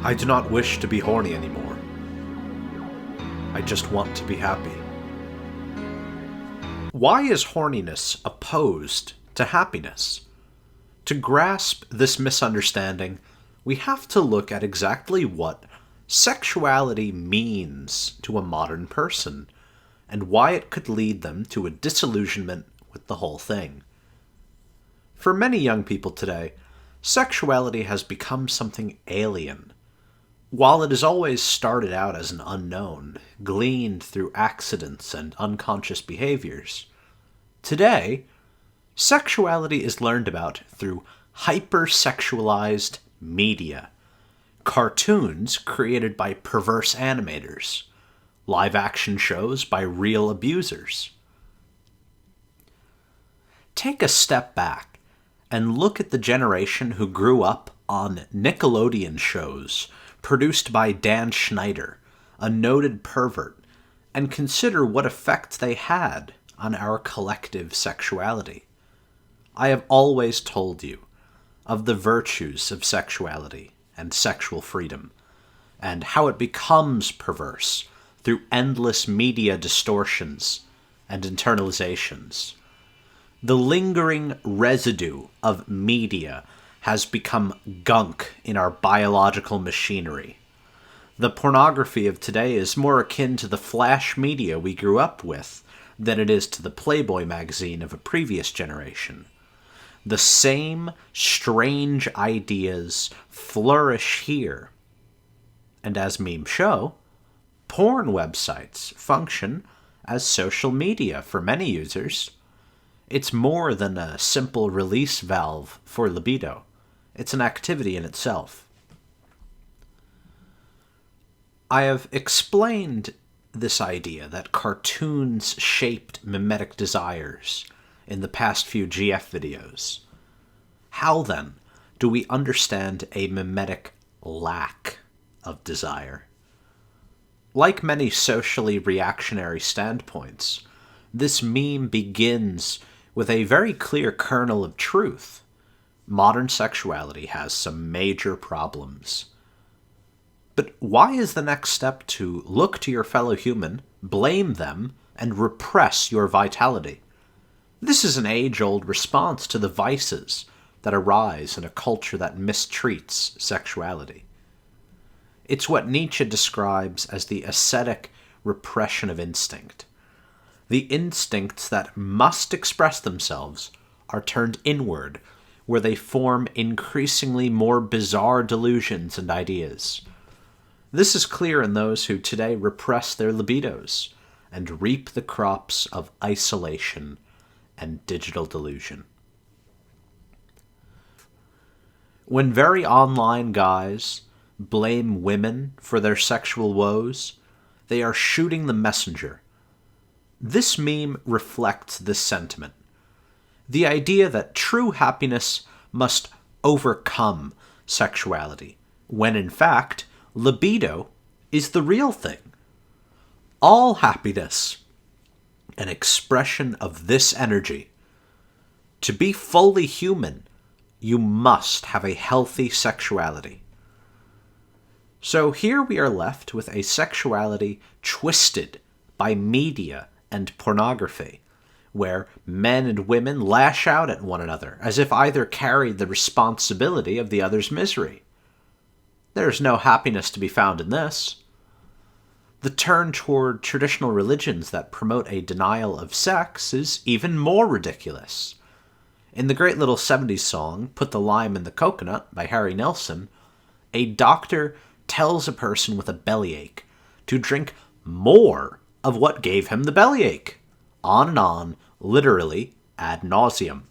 I do not wish to be horny anymore. I just want to be happy. Why is horniness opposed to happiness? To grasp this misunderstanding, we have to look at exactly what sexuality means to a modern person, and why it could lead them to a disillusionment with the whole thing. For many young people today, sexuality has become something alien. While it has always started out as an unknown, gleaned through accidents and unconscious behaviors, today, sexuality is learned about through hypersexualized media, cartoons created by perverse animators, live-action shows by real abusers. Take a step back and look at the generation who grew up on Nickelodeon shows produced by Dan Schneider, a noted pervert, and consider what effect they had on our collective sexuality. I have always told you of the virtues of sexuality and sexual freedom, and how it becomes perverse through endless media distortions and internalizations. The lingering residue of media has become gunk in our biological machinery. The pornography of today is more akin to the flash media we grew up with than it is to the Playboy magazine of a previous generation. The same strange ideas flourish here. And as memes show, porn websites function as social media for many users. It's more than a simple release valve for libido. It's an activity in itself. I have explained this idea that cartoons shaped mimetic desires in the past few GF videos. How, then, do we understand a mimetic lack of desire? Like many socially reactionary standpoints, this meme begins with a very clear kernel of truth. Modern sexuality has some major problems. But why is the next step to look to your fellow human, blame them, and repress your vitality? This is an age-old response to the vices that arise in a culture that mistreats sexuality. It's what Nietzsche describes as the ascetic repression of instinct. The instincts that must express themselves are turned inward, where they form increasingly more bizarre delusions and ideas. This is clear in those who today repress their libidos and reap the crops of isolation and digital delusion. When very online guys blame women for their sexual woes, they are shooting the messenger. This meme reflects this sentiment. The idea that true happiness must overcome sexuality, when in fact, libido is the real thing. All happiness, an expression of this energy. To be fully human, you must have a healthy sexuality. So here we are left with a sexuality twisted by media and pornography, where men and women lash out at one another as if either carried the responsibility of the other's misery. There is no happiness to be found in this. The turn toward traditional religions that promote a denial of sex is even more ridiculous. In the great little 70s song, Put the Lime in the Coconut by Harry Nilsson, a doctor tells a person with a bellyache to drink more of what gave him the bellyache. On and on, literally ad nauseum.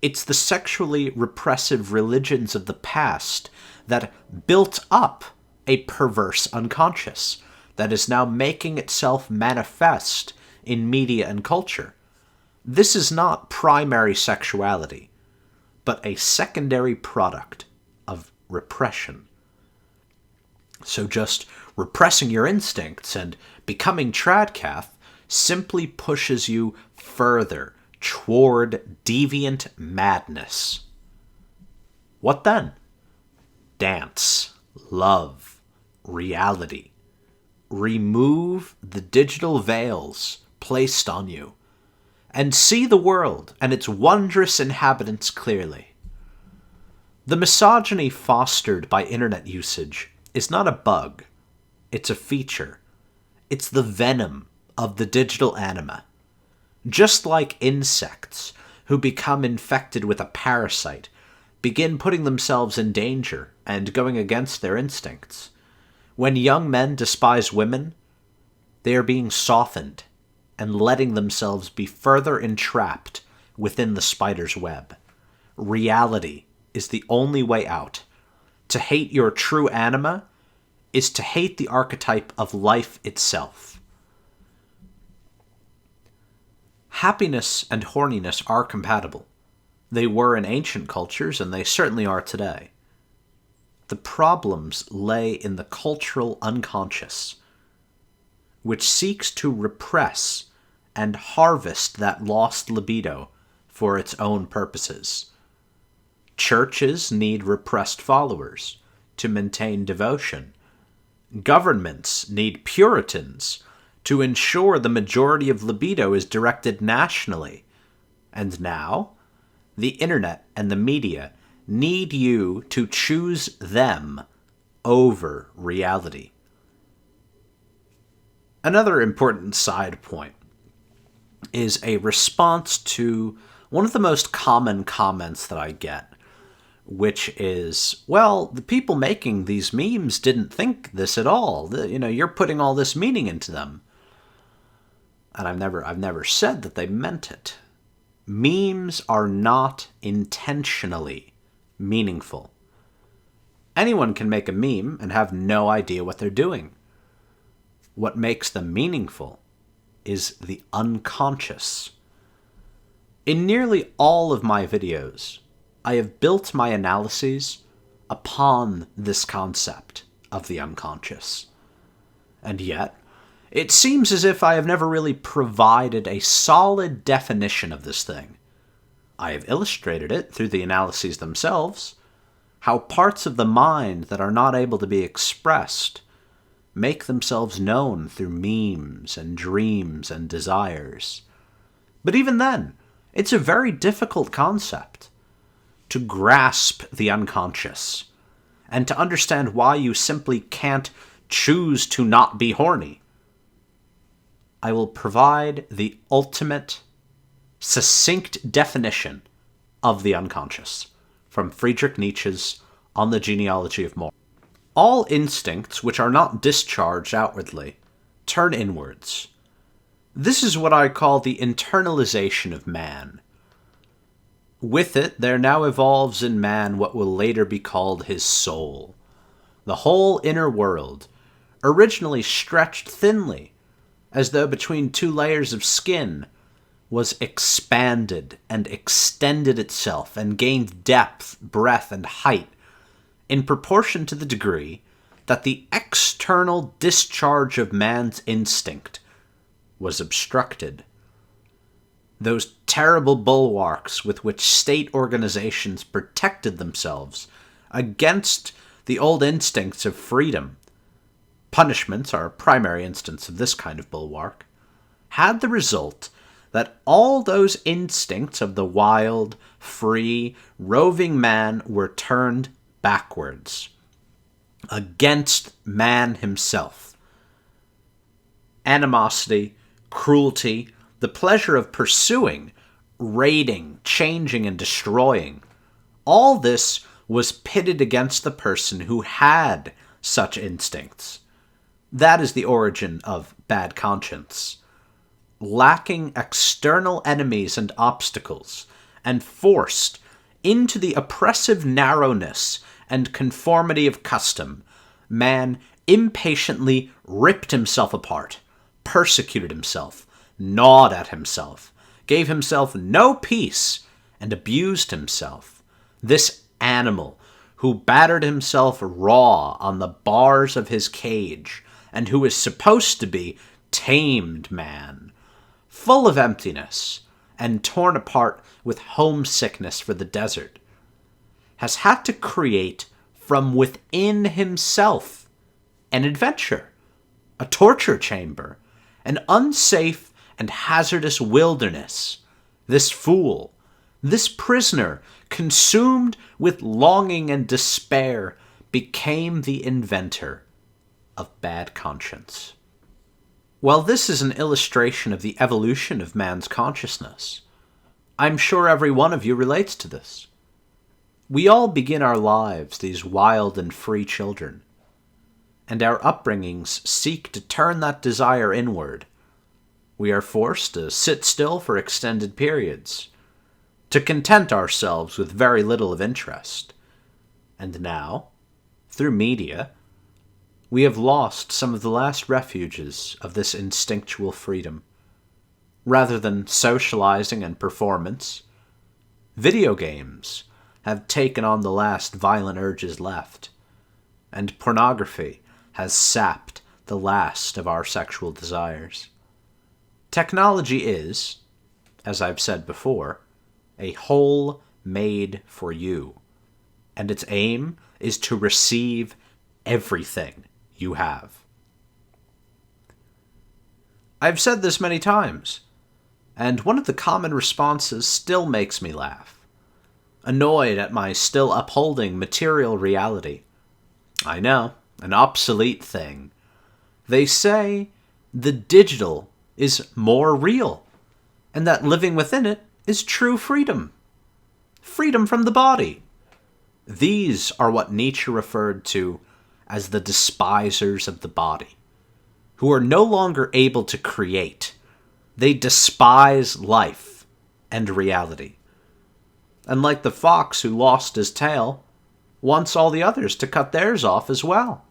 It's the sexually repressive religions of the past that built up a perverse unconscious that is now making itself manifest in media and culture. This is not primary sexuality, but a secondary product of repression. So just repressing your instincts and becoming tradcath simply pushes you further toward deviant madness. What then? Dance. love reality. Remove the digital veils placed on you, and see the world and its wondrous inhabitants clearly. The misogyny fostered by internet usage is not a bug, it's a feature. It's the venom of the digital anima. Just like insects who become infected with a parasite begin putting themselves in danger and going against their instincts. When young men despise women, they are being softened and letting themselves be further entrapped within the spider's web. Reality is the only way out. To hate your true anima is to hate the archetype of life itself. Happiness and horniness are compatible. They were in ancient cultures, and they certainly are today. The problems lay in the cultural unconscious, which seeks to repress and harvest that lost libido for its own purposes. Churches need repressed followers to maintain devotion. Governments need Puritans to ensure the majority of libido is directed nationally. And now, the internet and the media need you to choose them over reality. Another important side point is a response to one of the most common comments that I get, which is, well, the people making these memes didn't think this at all. You're putting all this meaning into them. And I've never said that they meant it. Memes are not intentionally meaningful. Anyone can make a meme and have no idea what they're doing. What makes them meaningful is the unconscious. In nearly all of my videos, I have built my analyses upon this concept of the unconscious. And yet, it seems as if I have never really provided a solid definition of this thing. I have illustrated it through the analyses themselves, how parts of the mind that are not able to be expressed make themselves known through memes and dreams and desires. But even then, it's a very difficult concept to grasp the unconscious and to understand why you simply can't choose to not be horny. I will provide the ultimate, succinct definition of the unconscious from Friedrich Nietzsche's On the Genealogy of Morals. All instincts which are not discharged outwardly turn inwards. This is what I call the internalization of man. With it, there now evolves in man what will later be called his soul. The whole inner world, originally stretched thinly, as though between two layers of skin, was expanded and extended itself and gained depth, breadth, and height in proportion to the degree that the external discharge of man's instinct was obstructed. Those terrible bulwarks with which state organizations protected themselves against the old instincts of freedom, punishments are a primary instance of this kind of bulwark, had the result that all those instincts of the wild, free, roving man were turned backwards, against man himself. Animosity, cruelty, the pleasure of pursuing, raiding, changing, and destroying, all this was pitted against the person who had such instincts. That is the origin of bad conscience. Lacking external enemies and obstacles, and forced into the oppressive narrowness and conformity of custom, man impatiently ripped himself apart, persecuted himself, gnawed at himself, gave himself no peace, and abused himself. This animal, who battered himself raw on the bars of his cage, and who is supposed to be tamed man, full of emptiness, and torn apart with homesickness for the desert, has had to create from within himself an adventure, a torture chamber, an unsafe and hazardous wilderness. This fool, this prisoner, consumed with longing and despair, became the inventor of bad conscience. While this is an illustration of the evolution of man's consciousness, I'm sure every one of you relates to this. We all begin our lives these wild and free children, and our upbringings seek to turn that desire inward. We are forced to sit still for extended periods, to content ourselves with very little of interest. And now, through media, we have lost some of the last refuges of this instinctual freedom. Rather than socializing and performance, video games have taken on the last violent urges left, and pornography has sapped the last of our sexual desires. Technology is, as I've said before, a whole made for you, and its aim is to receive everything you have. I've said this many times, and one of the common responses still makes me laugh. Annoyed at my still upholding material reality. I know, an obsolete thing. They say the digital is more real, and that living within it is true freedom. Freedom from the body. These are what Nietzsche referred to as the despisers of the body, who are no longer able to create. They despise life and reality. And like the fox who lost his tail, wants all the others to cut theirs off as well.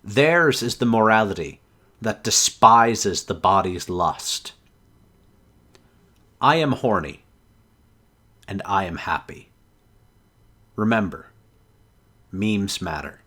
Theirs is the morality that despises the body's lust. I am horny, and I am happy. Remember, memes matter.